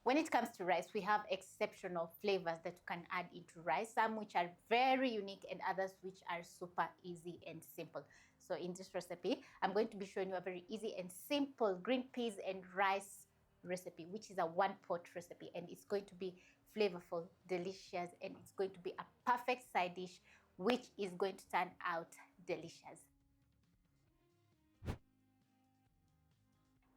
When it comes to rice, we have exceptional flavors that you can add into rice, some which are very unique and others which are super easy and simple. So in this recipe, I'm going to be showing you a very easy and simple green peas and rice recipe, which is a one-pot recipe, and it's going to be flavorful, delicious, and it's going to be a perfect side dish which is going to turn out delicious.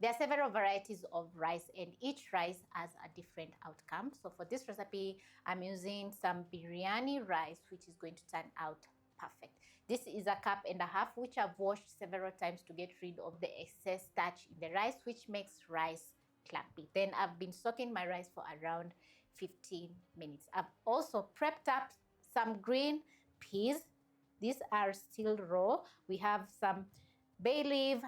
There are several varieties of rice, and each rice has a different outcome. So for this recipe, I'm using some biryani rice, which is going to turn out perfect. This is 1.5 cups, which I've washed several times to get rid of the excess starch in the rice, which makes rice clumpy. Then I've been soaking my rice for around 15 minutes. I've also prepped up some green peas. These are still raw. We have some bay leaf.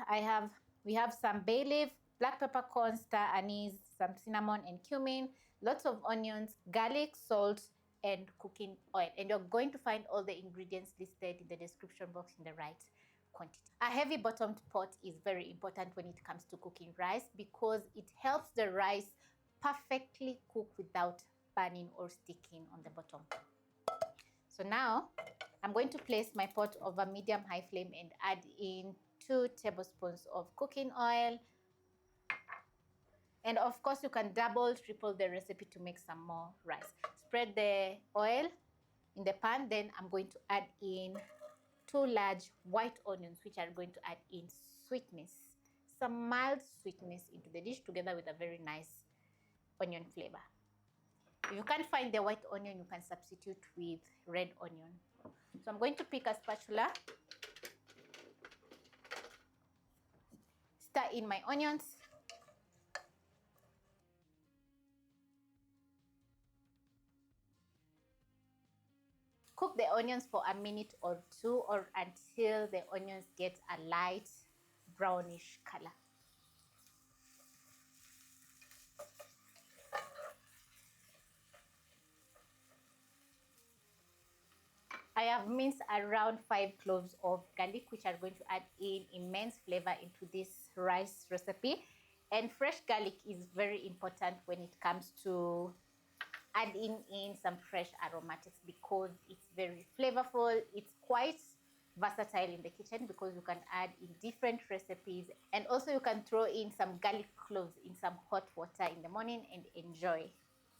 We have some bay leaf, black peppercorns, star anise, some cinnamon and cumin, lots of onions, garlic, salt, and cooking oil. And you're going to find all the ingredients listed in the description box in the right quantity. A heavy bottomed pot is very important when it comes to cooking rice because it helps the rice perfectly cook without burning or sticking on the bottom. So now I'm going to place my pot over medium-high flame and add in 2 tablespoons of cooking oil. And of course, you can double, triple the recipe to make some more rice. Spread the oil in the pan. Then I'm going to add in 2 large white onions, which are going to add in sweetness, some mild sweetness into the dish together with a very nice onion flavor. If you can't find the white onion, you can substitute with red onion. So I'm going to pick a spatula, stir in my onions. Cook the onions for a minute or 2 or until the onions get a light brownish color. I have minced around 5 cloves of garlic, which are going to add in immense flavor into this rice recipe. And fresh garlic is very important when it comes to adding in some fresh aromatics because it's very flavorful. It's quite versatile in the kitchen because you can add in different recipes, and also you can throw in some garlic cloves in some hot water in the morning and enjoy.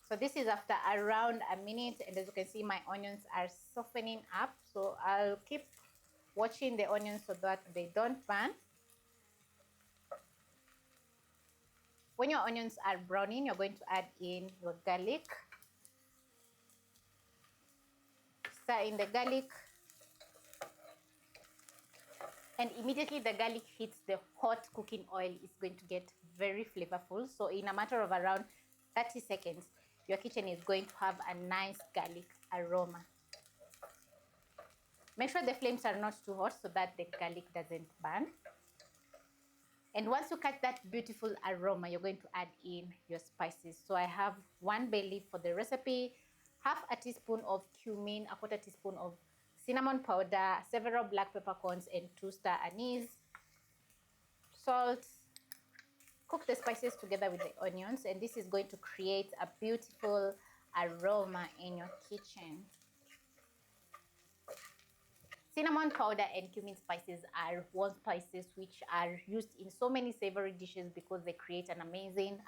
So this is after around a minute, and as you can see, my onions are softening up. So I'll keep watching the onions so that they don't burn. When your onions are browning, you're going to add in your garlic. Stir in the garlic, and immediately the garlic hits the hot cooking oil, it's going to get very flavorful. So in a matter of around 30 seconds, your kitchen is going to have a nice garlic aroma. Make sure the flames are not too hot so that the garlic doesn't burn. And once you catch that beautiful aroma, you're going to add in your spices. So I have 1 bay leaf for the recipe, half a teaspoon of cumin, a 1/4 teaspoon of cinnamon powder, several black peppercorns, and 2 star anise, salt. Cook the spices together with the onions, and this is going to create a beautiful aroma in your kitchen. Cinnamon powder and cumin spices are warm spices which are used in so many savory dishes because they create an amazing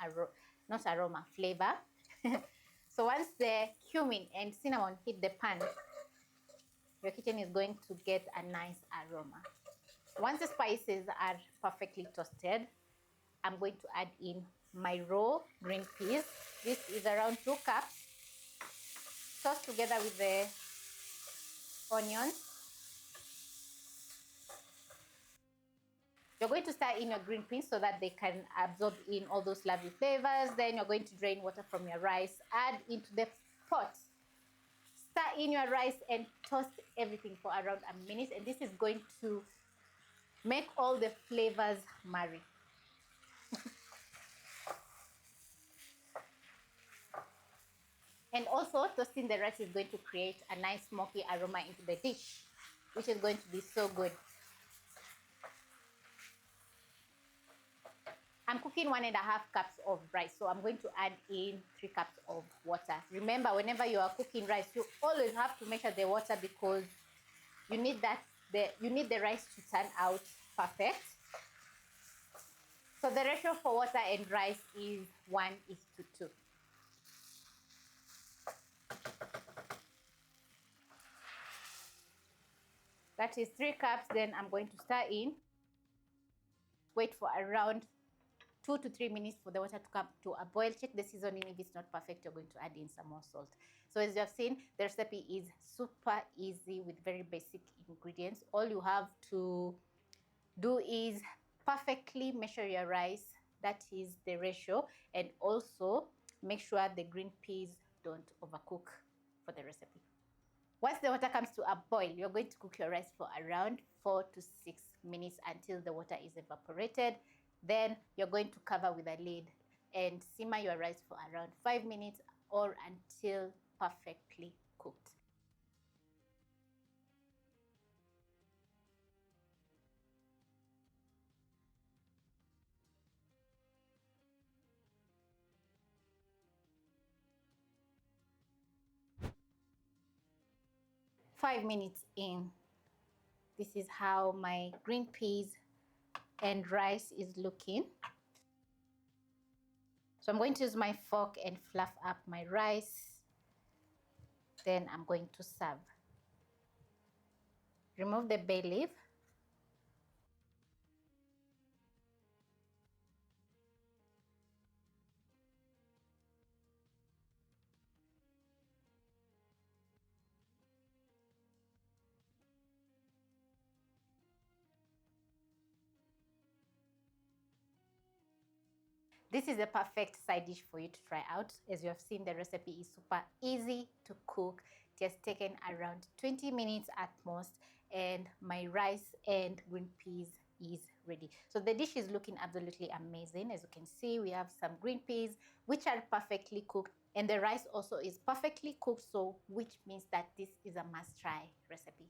flavor. So once the cumin and cinnamon hit the pan, your kitchen is going to get a nice aroma. Once the spices are perfectly toasted, I'm going to add in my raw green peas. This is around 2 cups. Toss together with the onions. You're going to stir in your green peas so that they can absorb in all those lovely flavors. Then you're going to drain water from your rice, add into the pot. Stir in your rice and toast everything for around a minute. And this is going to make all the flavors marry. And also, toasting the rice is going to create a nice smoky aroma into the dish, which is going to be so good. I'm cooking 1.5 cups of rice, so I'm going to add in 3 cups of water. Remember, whenever you are cooking rice, you always have to measure the water because you need the rice to turn out perfect. So the ratio for water and rice is 1:2. That is 3 cups. Then I'm going to stir in. Wait for around 2 to 3 minutes for the water to come to a boil. Check the seasoning. If it's not perfect, you're going to add in some more salt. So as you have seen, the recipe is super easy with very basic ingredients. All you have to do is perfectly measure your rice. That is the ratio. And also make sure the green peas don't overcook for the recipe. Once the water comes to a boil, you're going to cook your rice for around 4 to 6 minutes until the water is evaporated. Then you're going to cover with a lid and simmer your rice for around 5 minutes or until perfectly cooked. Five minutes in, this is how my green peas and rice is looking. So I'm going to use my fork and fluff up my rice. Then I'm going to serve. Remove the bay leaf. This is a perfect side dish for you to try out. As you have seen, the recipe is super easy to cook. It has taken around 20 minutes at most, and my rice and green peas is ready. So the dish is looking absolutely amazing. As you can see, we have some green peas which are perfectly cooked, and the rice also is perfectly cooked, so which means that this is a must-try recipe.